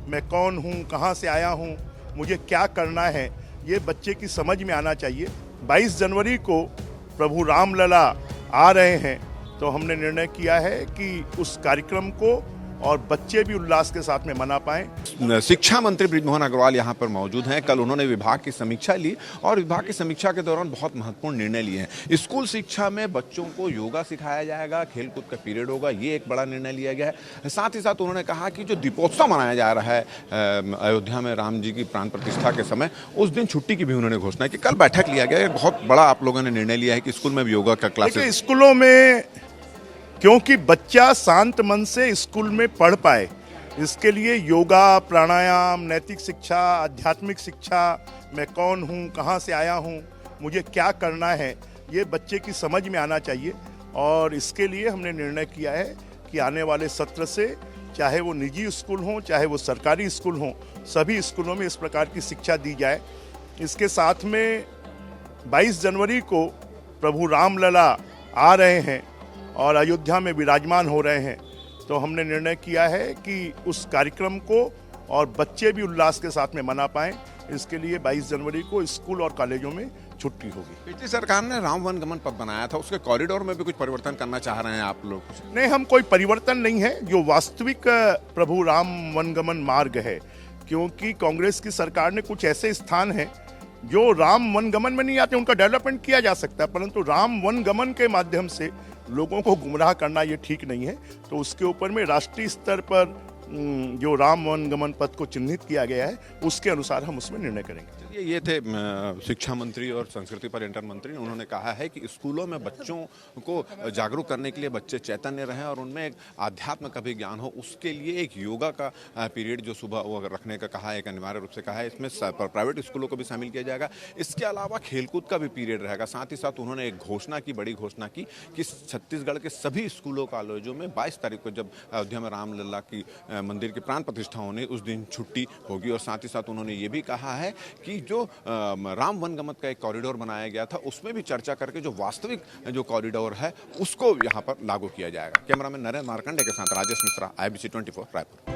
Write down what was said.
मैं कौन हूँ, कहाँ से आया हूँ, मुझे क्या करना है, ये बच्चे की समझ में आना चाहिए। 22 जनवरी को प्रभु रामलला आ रहे हैं, तो हमने निर्णय किया है कि उस कार्यक्रम को और बच्चे भी उल्लास के साथ में मना पाएं। शिक्षा मंत्री बृजमोहन अग्रवाल यहाँ पर मौजूद हैं। कल उन्होंने विभाग की समीक्षा ली और विभाग की समीक्षा के दौरान बहुत महत्वपूर्ण निर्णय लिए हैं। स्कूल शिक्षा में बच्चों को योगा सिखाया जाएगा, खेलकूद का पीरियड होगा, ये एक बड़ा निर्णय लिया गया है। साथ ही साथ उन्होंने कहा कि जो दीपोत्सव मनाया जा रहा है अयोध्या में राम जी की प्राण प्रतिष्ठा के समय, उस दिन छुट्टी की भी उन्होंने घोषणा की। कल बैठक लिया गया, बहुत बड़ा आप लोगों ने निर्णय लिया है कि स्कूल में भी योगा का क्लासेस। स्कूलों में क्योंकि बच्चा शांत मन से स्कूल में पढ़ पाए, इसके लिए योगा, प्राणायाम, नैतिक शिक्षा, आध्यात्मिक शिक्षा, मैं कौन हूँ, कहाँ से आया हूँ, मुझे क्या करना है, ये बच्चे की समझ में आना चाहिए। और इसके लिए हमने निर्णय किया है कि आने वाले सत्र से, चाहे वो निजी स्कूल हों, चाहे वो सरकारी स्कूल हों, सभी स्कूलों में इस प्रकार की शिक्षा दी जाए। इसके साथ में 22 जनवरी को प्रभु रामलला आ रहे हैं और अयोध्या में विराजमान हो रहे हैं, तो हमने निर्णय किया है कि उस कार्यक्रम को और बच्चे भी उल्लास के साथ में मना पाएं। इसके लिए 22 जनवरी को स्कूल और कॉलेजों में छुट्टी होगी। पिछली सरकार ने राम वनगमन पथ बनाया था, उसके कॉरिडोर में भी कुछ परिवर्तन करना चाह रहे हैं आप लोग? नहीं, हम कोई परिवर्तन नहीं है, जो वास्तविक प्रभु राम वनगमन मार्ग है। क्योंकि कांग्रेस की सरकार ने कुछ ऐसे स्थान हैं जो राम वनगमन में नहीं आते, उनका डेवलपमेंट किया जा सकता है, परंतु राम वनगमन के माध्यम से लोगों को गुमराह करना ये ठीक नहीं है। तो उसके ऊपर में राष्ट्रीय स्तर पर जो राम वनगमन पथ को चिन्हित किया गया है, उसके अनुसार हम उसमें निर्णय करेंगे। ये थे शिक्षा मंत्री और संस्कृति पर्यटन मंत्री। उन्होंने कहा है कि स्कूलों में बच्चों को जागरूक करने के लिए बच्चे चैतन्य रहें और उनमें एक आध्यात्म का भी ज्ञान हो, उसके लिए एक योगा का पीरियड जो सुबह वो रखने का कहा है, एक अनिवार्य रूप से कहा है। इसमें प्राइवेट स्कूलों को भी शामिल किया जाएगा। इसके अलावा खेलकूद का भी पीरियड रहेगा। साथ ही साथ उन्होंने एक घोषणा की, बड़ी घोषणा की कि छत्तीसगढ़ के सभी स्कूलों कॉलेजों में 22 तारीख को, जब अयोध्या में रामलला की मंदिर की प्राण प्रतिष्ठा होने, उस दिन छुट्टी होगी। और साथ ही साथ उन्होंने ये भी कहा है कि जो राम वनगमन का एक कॉरिडोर बनाया गया था, उसमें भी चर्चा करके जो वास्तविक जो कॉरिडोर है उसको यहाँ पर लागू किया जाएगा। कैमरामैन नरेंद्र मार्कंडे के साथ राजेश मिश्रा, IBC 24 रायपुर।